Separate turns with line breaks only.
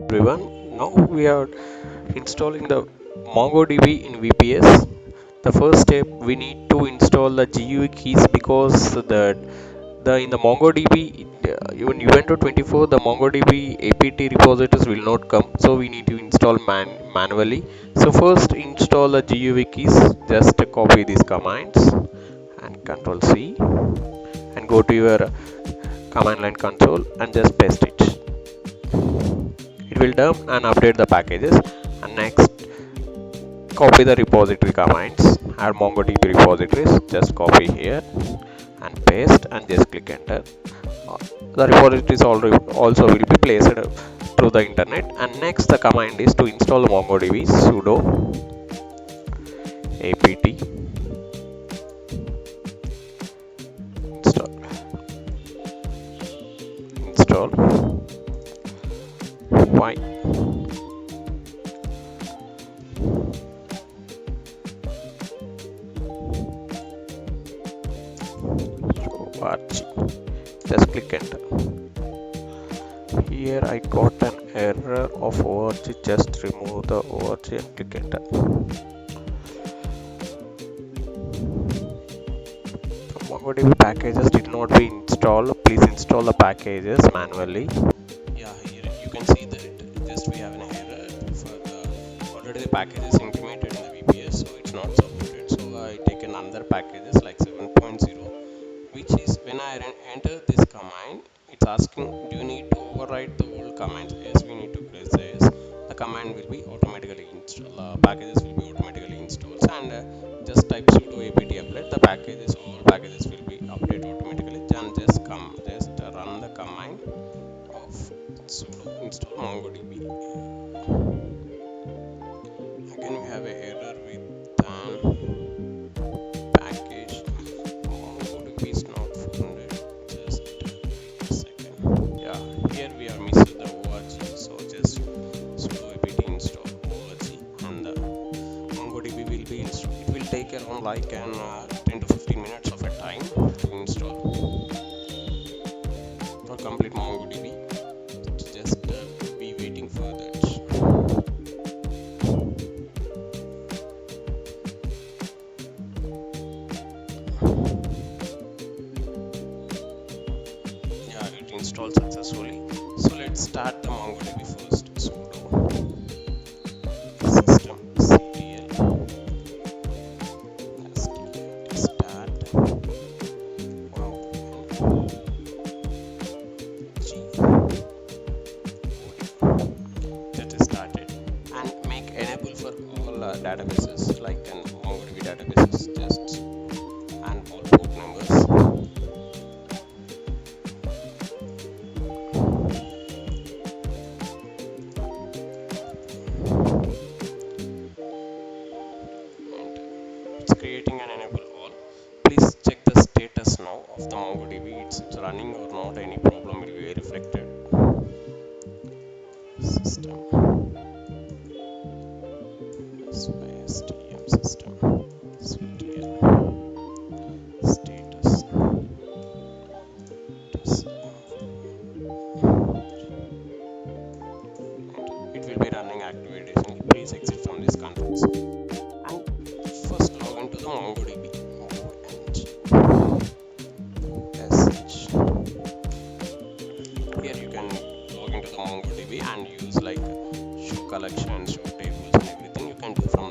Everyone, now we are installing the MongoDB in VPS. The first step, we need to install the GUI keys because the in the MongoDB even Ubuntu 24 the MongoDB apt repositories will not come, so we need to install manually. So first install the GUI keys. Just copy these commands and Control C and go to your command line console and just paste it. It will dump and update the packages. And next, copy the repository commands. Add MongoDB repositories. Just copy here and paste and just click enter. The repositories also will be placed through the internet. And next, the command is to install MongoDB sudo apt install y org. Just click enter. Here I got an error of org. Just remove the org and click enter. MongoDB packages did not be installed. Please install the packages manually. Yeah, here you can see that just we have an error for the already the package is implemented in the VPS, so it's not supported. So I take another packages like 7.0, which is when I enter this command, it's asking, do you need to overwrite the old commands? Yes, we need to press this. The command will be automatically installed. Packages will be automatically installed, and just type sudo apt update. The packages, all packages will be updated automatically. And just run the command of sudo install MongoDB. Again, we have an error with package MongoDB is not founded. Just a second. Yeah, here we are missing the org, so just sudo apt install org and the MongoDB will be installed. It will take around like 10 to 15 minutes of a time to install. For complete MongoDB, just be waiting for that. Yeah, it installed successfully. So let's start the MongoDB first. Sudo systemctl start that is started, and make enable for all databases like MongoDB databases, just and all port numbers. It's creating an enable all. Please check the status now of the MongoDB. It's running or not. Any problem will be reflected. System system status it will be running activation. Please exit from this conference and first log into the MongoDB. Here you can log into the MongoDB and use like show collections, show tables and everything you can do from